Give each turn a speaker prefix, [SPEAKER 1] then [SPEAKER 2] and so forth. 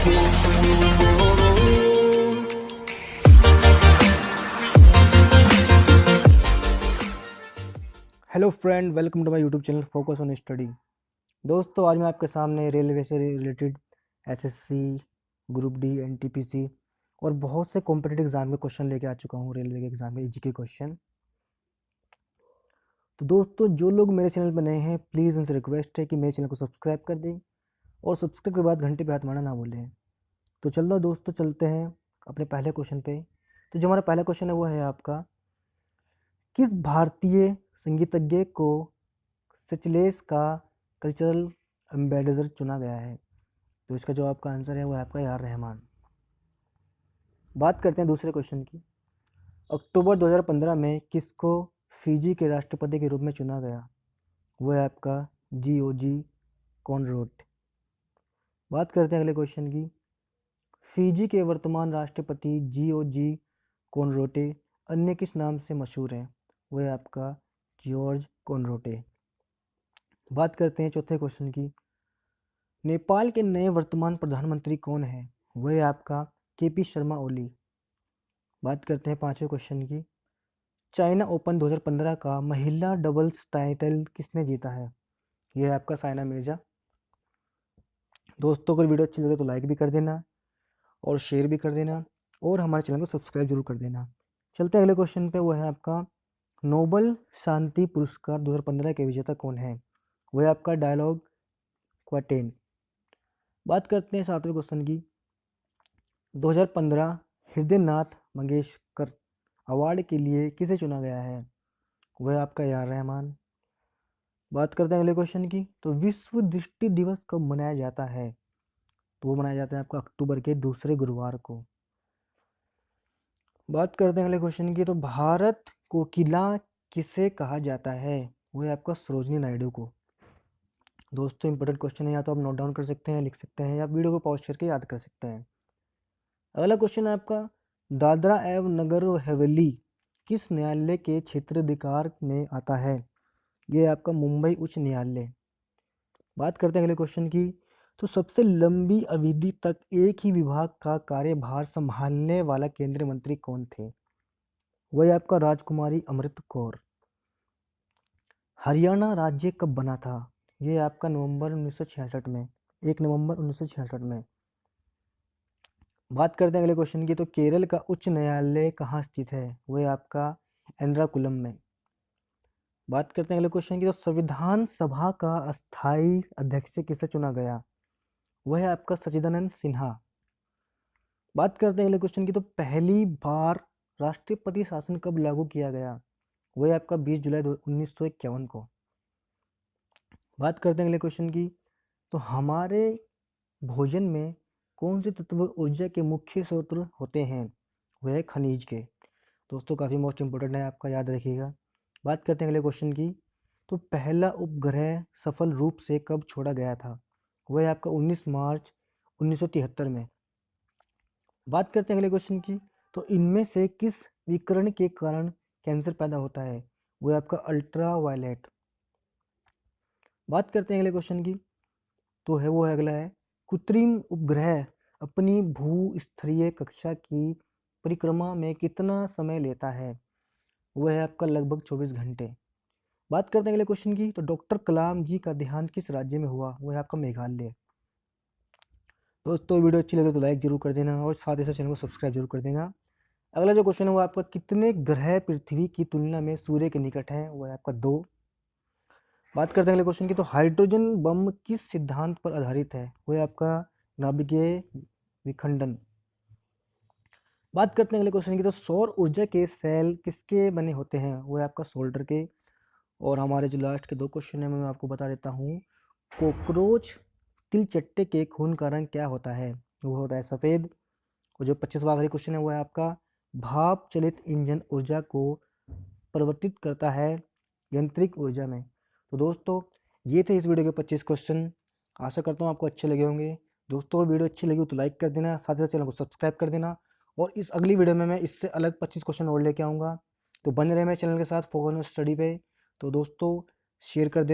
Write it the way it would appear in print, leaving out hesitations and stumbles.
[SPEAKER 1] Hello friend, welcome to my YouTube channel focus on study. दोस्तों, आज मैं आपके सामने रेलवे से related SSC, group D, NTPC और बहुत से कॉम्पिटिटिव एग्जाम के क्वेश्चन लेके आ चुका हूँ। रेलवे के एग्जाम में जीके क्वेश्चन। तो दोस्तों, जो लोग मेरे चैनल पर नए हैं, प्लीज़ उनसे रिक्वेस्ट है कि मेरे चैनल को सब्सक्राइब कर दें और सब्सक्राइब के बाद घंटे पे हाथ मारना ना भूलें। तो चलो दोस्तों, चलते हैं अपने पहले क्वेश्चन पे। तो जो हमारा पहला क्वेश्चन है वो है आपका, किस भारतीय संगीतज्ञ को सिचलेस का कल्चरल एम्बेसडर चुना गया है? तो इसका जो आपका आंसर है वो है आपका ए आर रहमान। बात करते हैं दूसरे क्वेश्चन की। अक्टूबर 2015 में किसको फिजी के राष्ट्रपति के रूप में चुना गया? वो है आपका जीओजी कॉनरोट। बात करते हैं अगले क्वेश्चन की। फिजी के वर्तमान राष्ट्रपति जीओजी कॉनरोटे अन्य किस नाम से मशहूर हैं? वो है आपका जॉर्ज कॉनरोटे। बात करते हैं चौथे क्वेश्चन की। नेपाल के नए वर्तमान प्रधानमंत्री कौन है? वह है आपका केपी शर्मा ओली। बात करते हैं पांचवें क्वेश्चन की। चाइना ओपन 2015 का महिला डबल्स टाइटल किसने जीता है? यह है आपका साइना मिर्जा। दोस्तों, अगर वीडियो अच्छी लगे तो लाइक भी कर देना और शेयर भी कर देना और हमारे चैनल को सब्सक्राइब जरूर कर देना। चलते हैं अगले क्वेश्चन पे। वो है आपका नोबल शांति पुरस्कार 2015 के विजेता कौन है? वह है आपका डायलॉग क्वाटेन। बात करते हैं सातवें क्वेश्चन की। 2015 हृदय नाथ मंगेशकर अवार्ड के लिए किसे चुना गया है? वह आपका ए आर रहमान। बात करते हैं अगले क्वेश्चन की। तो विश्व दृष्टि दिवस कब मनाया जाता है? तो वो मनाया जाता है आपका अक्टूबर के दूसरे गुरुवार को। बात करते हैं अगले क्वेश्चन की। तो भारत कोकिला किसे कहा जाता है? वो है आपका सरोजनी नायडू को। दोस्तों, इंपॉर्टेंट क्वेश्चन है, या तो आप नोट डाउन कर सकते हैं, लिख सकते हैं, या वीडियो को पॉज करके याद कर सकते हैं। अगला क्वेश्चन है आपका, दादरा एवं नगर हवेली किस न्यायालय के क्षेत्राधिकार में आता है? ये आपका मुंबई उच्च न्यायालय। बात करते हैं अगले क्वेश्चन की। तो सबसे लंबी अवधि तक एक ही विभाग का कार्यभार संभालने वाला केंद्रीय मंत्री कौन थे? वह आपका राजकुमारी अमृत कौर। हरियाणा राज्य कब बना था? ये आपका नवंबर 1966 में, 1 नवंबर 1966 में। बात करते हैं अगले क्वेश्चन की। तो केरल का उच्च न्यायालय कहाँ स्थित है? वह आपका एर्नाकुलम में। बात करते हैं अगले क्वेश्चन की। तो संविधान सभा का अस्थायी अध्यक्ष किसे चुना गया? वह है आपका सच्चिदानंद सिन्हा। बात करते हैं अगले क्वेश्चन की। तो पहली बार राष्ट्रपति शासन कब लागू किया गया? वह है आपका 20 जुलाई 1951 को। बात करते हैं अगले क्वेश्चन की। तो हमारे भोजन में कौन से तत्व ऊर्जा के मुख्य स्रोत होते हैं? वह है खनिज के। दोस्तों, काफ़ी मोस्ट इंपॉर्टेंट है, आपका याद रखिएगा। बात करते हैं अगले क्वेश्चन की। तो पहला उपग्रह सफल रूप से कब छोड़ा गया था? वह है आपका 19 मार्च 1973 में। बात करते हैं अगले क्वेश्चन की। तो इनमें से किस विकिरण के कारण कैंसर पैदा होता है? वह है आपका अल्ट्रा वायलेट। बात करते हैं अगले क्वेश्चन की। तो है वो है अगला है, कृत्रिम उपग्रह अपनी भूस्तरीय कक्षा की परिक्रमा में कितना समय लेता है? वह है आपका लगभग 24 घंटे। बात करते हैं अगले क्वेश्चन की। तो डॉक्टर कलाम जी का देहांत किस राज्य में हुआ? वह है आपका मेघालय। दोस्तों, वीडियो अच्छी लगे तो लाइक जरूर कर देना और साथ ही साथ चैनल को सब्सक्राइब जरूर कर देना। अगला जो क्वेश्चन है वो आपका, कितने ग्रह पृथ्वी की तुलना में सूर्य के निकट हैं? वह है आपका 2। बात करते हैं अगले क्वेश्चन की। तो हाइड्रोजन बम किस सिद्धांत पर आधारित है? वह है आपका नाभिकीय विखंडन। बात करते हैं अगले क्वेश्चन की। तो सौर ऊर्जा के सेल किसके बने होते हैं? वो है आपका सोल्डर के। और हमारे जो लास्ट के 2 क्वेश्चन है मैं आपको बता देता हूँ। कॉकरोच तिलचट्टे के खून का रंग क्या होता है? वो होता है सफ़ेद। और जो 25वां आखिरी क्वेश्चन है वो है आपका, भाप चलित इंजन ऊर्जा को परिवर्तित करता है यांत्रिक ऊर्जा में। तो दोस्तों, ये थे इस वीडियो के 25 क्वेश्चन। आशा करता हूँ आपको अच्छे लगे होंगे। दोस्तों, अगर वीडियो अच्छी लगी हो तो लाइक कर देना, साथ ही साथ चैनल को सब्सक्राइब कर देना। और इस अगली वीडियो में मैं इससे अलग 25 क्वेश्चन और लेके आऊँगा। तो बने रहे मेरे चैनल के साथ फोकस ऑन स्टडी पे। तो दोस्तों, शेयर कर देना।